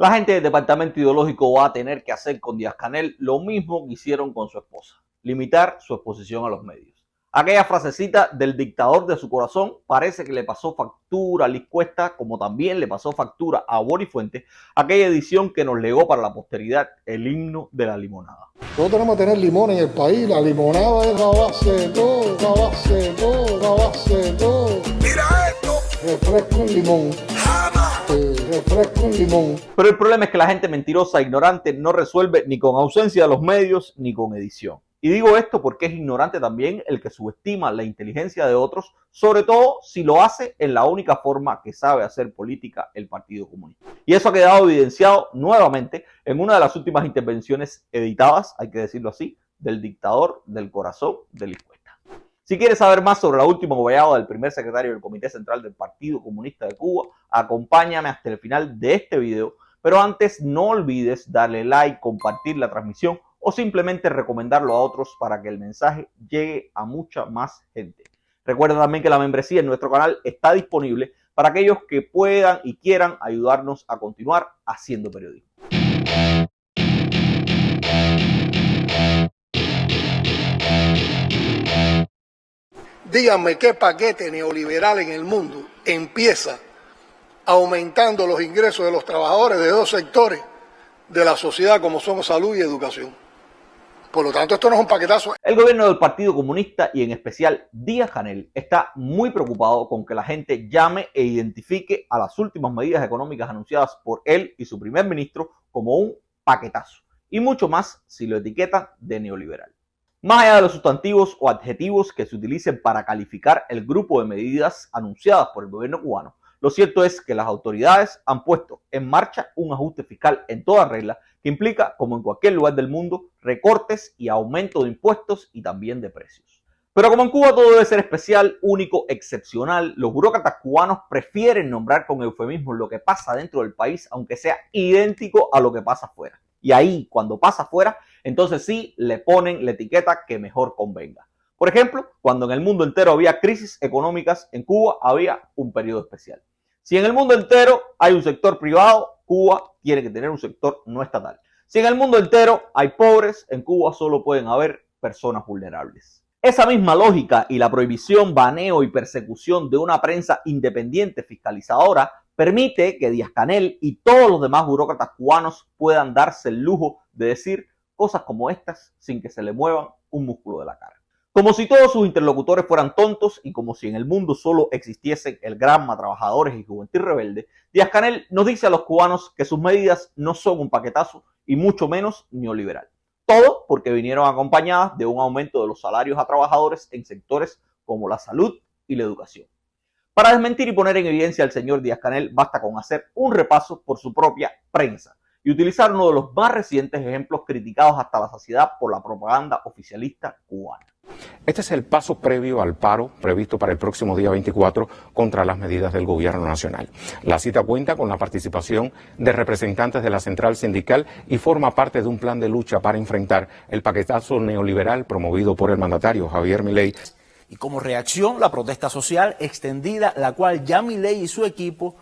La gente del departamento ideológico va a tener que hacer con Díaz-Canel lo mismo que hicieron con su esposa, limitar su exposición a los medios. Aquella frasecita del dictador de su corazón parece que le pasó factura a Liz Cuesta, como también le pasó factura a Boni Fuentes, aquella edición que nos legó para la posteridad el himno de la limonada. Nosotros tenemos que tener limón en el país, la limonada es la base de todo, la base de todo, la base de todo. ¡Mira esto! Refresco en limón. Refresco en limón. Pero el problema es que la gente mentirosa e ignorante no resuelve ni con ausencia de los medios ni con edición. Y digo esto porque es ignorante también el que subestima la inteligencia de otros, sobre todo si lo hace en la única forma que sabe hacer política el Partido Comunista. Y eso ha quedado evidenciado nuevamente en una de las últimas intervenciones editadas, hay que decirlo así, del dictador del corazón de Liz Cuesta. Si quieres saber más sobre la última bobeada del primer secretario del Comité Central del Partido Comunista de Cuba, acompáñame hasta el final de este video, pero antes no olvides darle like, compartir la transmisión o simplemente recomendarlo a otros para que el mensaje llegue a mucha más gente. Recuerda también que la membresía en nuestro canal está disponible para aquellos que puedan y quieran ayudarnos a continuar haciendo periodismo. Díganme qué paquete neoliberal en el mundo empieza aumentando los ingresos de los trabajadores de dos sectores de la sociedad como son salud y educación. Por lo tanto, esto no es un paquetazo. El gobierno del Partido Comunista y en especial Díaz-Canel está muy preocupado con que la gente llame e identifique a las últimas medidas económicas anunciadas por él y su primer ministro como un paquetazo, y mucho más si lo etiquetan de neoliberal. Más allá de los sustantivos o adjetivos que se utilicen para calificar el grupo de medidas anunciadas por el gobierno cubano, lo cierto es que las autoridades han puesto en marcha un ajuste fiscal en toda regla que implica, como en cualquier lugar del mundo, recortes y aumento de impuestos y también de precios. Pero como en Cuba todo debe ser especial, único, excepcional, los burócratas cubanos prefieren nombrar con eufemismo lo que pasa dentro del país, aunque sea idéntico a lo que pasa afuera. Y ahí, cuando pasa afuera, entonces sí le ponen la etiqueta que mejor convenga. Por ejemplo, cuando en el mundo entero había crisis económicas, en Cuba había un periodo especial. Si en el mundo entero hay un sector privado, Cuba tiene que tener un sector no estatal. Si en el mundo entero hay pobres, en Cuba solo pueden haber personas vulnerables. Esa misma lógica y la prohibición, baneo y persecución de una prensa independiente fiscalizadora permite que Díaz-Canel y todos los demás burócratas cubanos puedan darse el lujo de decir cosas como estas sin que se le muevan un músculo de la cara. Como si todos sus interlocutores fueran tontos y como si en el mundo solo existiesen el Granma, Trabajadores y Juventud Rebelde, Díaz-Canel nos dice a los cubanos que sus medidas no son un paquetazo y mucho menos neoliberal. Todo porque vinieron acompañadas de un aumento de los salarios a trabajadores en sectores como la salud y la educación. Para desmentir y poner en evidencia al señor Díaz-Canel basta con hacer un repaso por su propia prensa y utilizar uno de los más recientes ejemplos criticados hasta la saciedad por la propaganda oficialista cubana. Este es el paso previo al paro previsto para el próximo día 24 contra las medidas del gobierno nacional. La cita cuenta con la participación de representantes de la central sindical y forma parte de un plan de lucha para enfrentar el paquetazo neoliberal promovido por el mandatario Javier Milei. Y como reacción, la protesta social extendida, la cual ya Milei y su equipo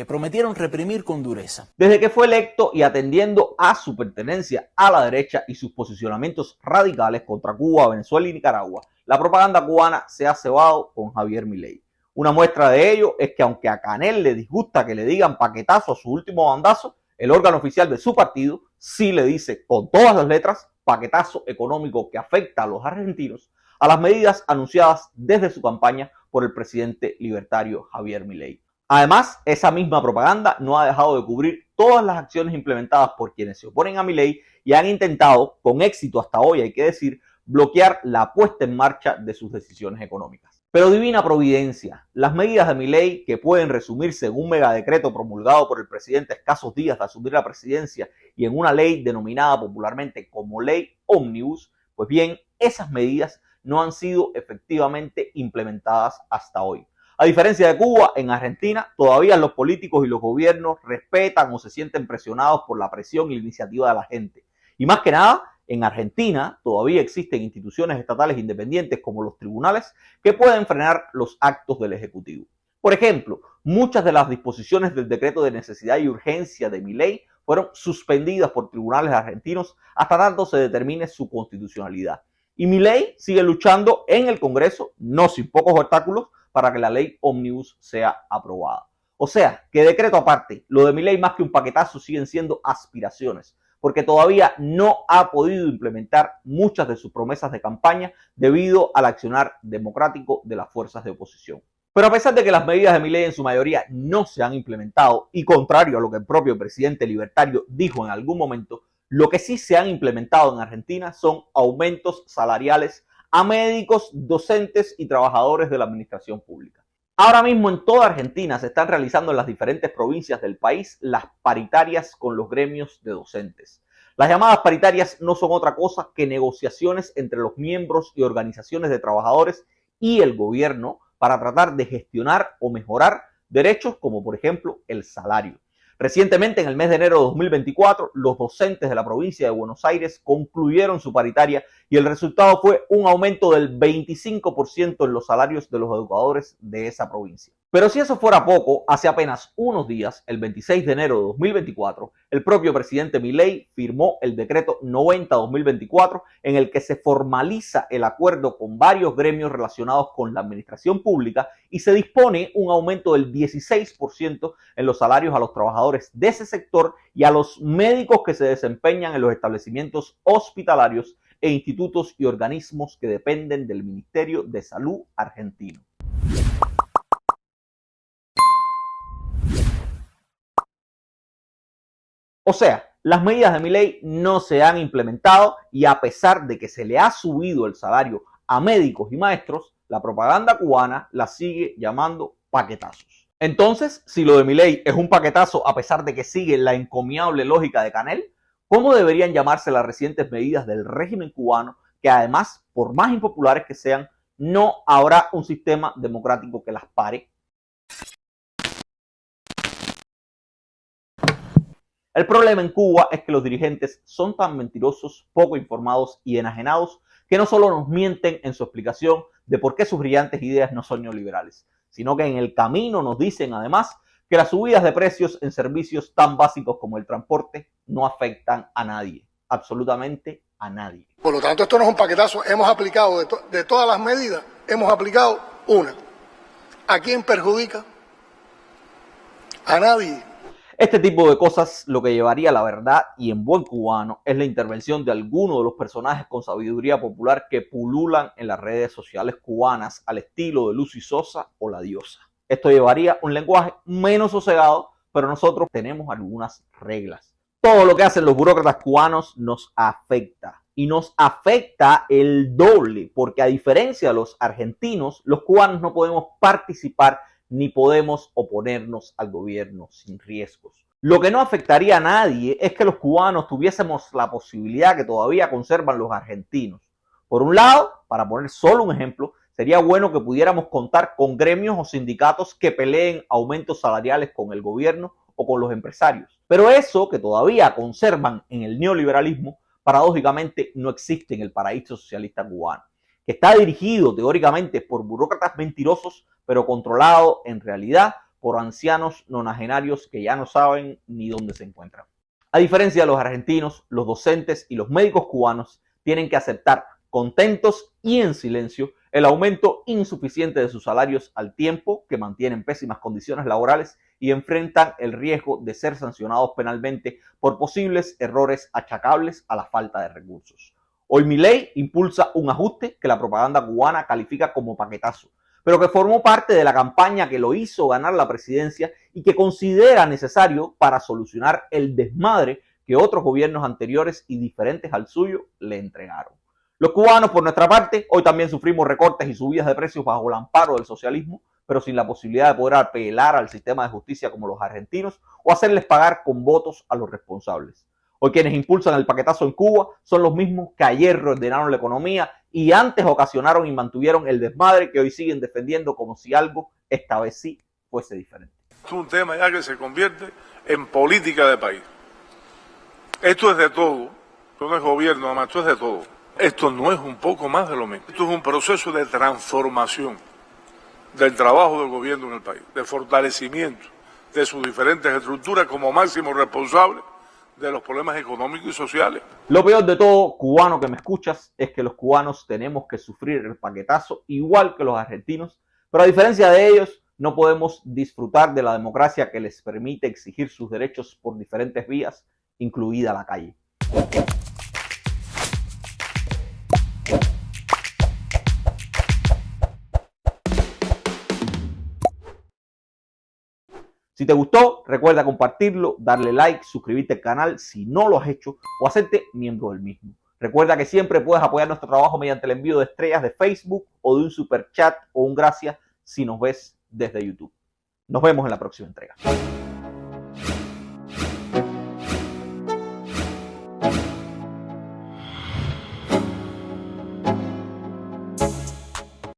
prometieron reprimir con dureza. Desde que fue electo y atendiendo a su pertenencia a la derecha y sus posicionamientos radicales contra Cuba, Venezuela y Nicaragua, la propaganda cubana se ha cebado con Javier Milei. Una muestra de ello es que aunque a Canel le disgusta que le digan paquetazo a su último bandazo, el órgano oficial de su partido sí le dice con todas las letras paquetazo económico que afecta a los argentinos a las medidas anunciadas desde su campaña por el presidente libertario Javier Milei. Además, esa misma propaganda no ha dejado de cubrir todas las acciones implementadas por quienes se oponen a Milei y han intentado, con éxito hasta hoy hay que decir, bloquear la puesta en marcha de sus decisiones económicas. Pero divina providencia, las medidas de Milei, que pueden resumirse en un megadecreto promulgado por el presidente a escasos días de asumir la presidencia y en una ley denominada popularmente como Ley Ómnibus, pues bien, esas medidas no han sido efectivamente implementadas hasta hoy. A diferencia de Cuba, en Argentina todavía los políticos y los gobiernos respetan o se sienten presionados por la presión y la iniciativa de la gente. Y más que nada, en Argentina todavía existen instituciones estatales independientes como los tribunales que pueden frenar los actos del Ejecutivo. Por ejemplo, muchas de las disposiciones del decreto de necesidad y urgencia de Milei fueron suspendidas por tribunales argentinos hasta tanto se determine su constitucionalidad. Y Milei sigue luchando en el Congreso, no sin pocos obstáculos, para que la ley Omnibus sea aprobada. O sea, que decreto aparte, lo de Milei más que un paquetazo siguen siendo aspiraciones, porque todavía no ha podido implementar muchas de sus promesas de campaña debido al accionar democrático de las fuerzas de oposición. Pero a pesar de que las medidas de Milei en su mayoría no se han implementado, y contrario a lo que el propio presidente libertario dijo en algún momento, lo que sí se han implementado en Argentina son aumentos salariales a médicos, docentes y trabajadores de la administración pública. Ahora mismo en toda Argentina se están realizando en las diferentes provincias del país las paritarias con los gremios de docentes. Las llamadas paritarias no son otra cosa que negociaciones entre los miembros y organizaciones de trabajadores y el gobierno para tratar de gestionar o mejorar derechos como por ejemplo el salario. Recientemente, en el mes de enero de 2024, los docentes de la provincia de Buenos Aires concluyeron su paritaria y el resultado fue un aumento del 25% en los salarios de los educadores de esa provincia. Pero si eso fuera poco, hace apenas unos días, el 26 de enero de 2024, el propio presidente Milei firmó el decreto 90-2024 en el que se formaliza el acuerdo con varios gremios relacionados con la administración pública y se dispone un aumento del 16% en los salarios a los trabajadores de ese sector y a los médicos que se desempeñan en los establecimientos hospitalarios e institutos y organismos que dependen del Ministerio de Salud argentino. O sea, las medidas de Milei no se han implementado y a pesar de que se le ha subido el salario a médicos y maestros, la propaganda cubana la sigue llamando paquetazos. Entonces, si lo de Milei es un paquetazo a pesar de que sigue la encomiable lógica de Canel, ¿cómo deberían llamarse las recientes medidas del régimen cubano que además, por más impopulares que sean, no habrá un sistema democrático que las pare? El problema en Cuba es que los dirigentes son tan mentirosos, poco informados y enajenados que no solo nos mienten en su explicación de por qué sus brillantes ideas no son neoliberales, sino que en el camino nos dicen además que las subidas de precios en servicios tan básicos como el transporte no afectan a nadie, absolutamente a nadie. Por lo tanto, esto no es un paquetazo. Hemos aplicado de todas las medidas, hemos aplicado una. ¿A quién perjudica? A nadie. Este tipo de cosas lo que llevaría a la verdad y en buen cubano es la intervención de algunos de los personajes con sabiduría popular que pululan en las redes sociales cubanas al estilo de Lucy Sosa o La Diosa. Esto llevaría un lenguaje menos sosegado, pero nosotros tenemos algunas reglas. Todo lo que hacen los burócratas cubanos nos afecta y nos afecta el doble porque a diferencia de los argentinos, los cubanos no podemos participar ni podemos oponernos al gobierno sin riesgos. Lo que no afectaría a nadie es que los cubanos tuviésemos la posibilidad que todavía conservan los argentinos. Por un lado, para poner solo un ejemplo, sería bueno que pudiéramos contar con gremios o sindicatos que peleen aumentos salariales con el gobierno o con los empresarios. Pero eso que todavía conservan en el neoliberalismo, paradójicamente no existe en el paraíso socialista cubano, que está dirigido teóricamente por burócratas mentirosos, pero controlado en realidad por ancianos nonagenarios que ya no saben ni dónde se encuentran. A diferencia de los argentinos, los docentes y los médicos cubanos tienen que aceptar contentos y en silencio el aumento insuficiente de sus salarios al tiempo que mantienen pésimas condiciones laborales y enfrentan el riesgo de ser sancionados penalmente por posibles errores achacables a la falta de recursos. Hoy Milei impulsa un ajuste que la propaganda cubana califica como paquetazo, pero que formó parte de la campaña que lo hizo ganar la presidencia y que considera necesario para solucionar el desmadre que otros gobiernos anteriores y diferentes al suyo le entregaron. Los cubanos, por nuestra parte, hoy también sufrimos recortes y subidas de precios bajo el amparo del socialismo, pero sin la posibilidad de poder apelar al sistema de justicia como los argentinos o hacerles pagar con votos a los responsables. Hoy quienes impulsan el paquetazo en Cuba son los mismos que ayer reordenaron la economía y antes ocasionaron y mantuvieron el desmadre que hoy siguen defendiendo como si algo, esta vez sí, fuese diferente. Es un tema ya que se convierte en política de país. Esto es de todo, esto no es gobierno, nada más, esto es de todo. Esto no es un poco más de lo mismo. Esto es un proceso de transformación del trabajo del gobierno en el país, de fortalecimiento de sus diferentes estructuras como máximo responsable de los problemas económicos y sociales. Lo peor de todo, cubano que me escuchas, es que los cubanos tenemos que sufrir el paquetazo igual que los argentinos, pero a diferencia de ellos, no podemos disfrutar de la democracia que les permite exigir sus derechos por diferentes vías, incluida la calle. Si te gustó, recuerda compartirlo, darle like, suscribirte al canal si no lo has hecho o hacerte miembro del mismo. Recuerda que siempre puedes apoyar nuestro trabajo mediante el envío de estrellas de Facebook o de un super chat o un gracias si nos ves desde YouTube. Nos vemos en la próxima entrega.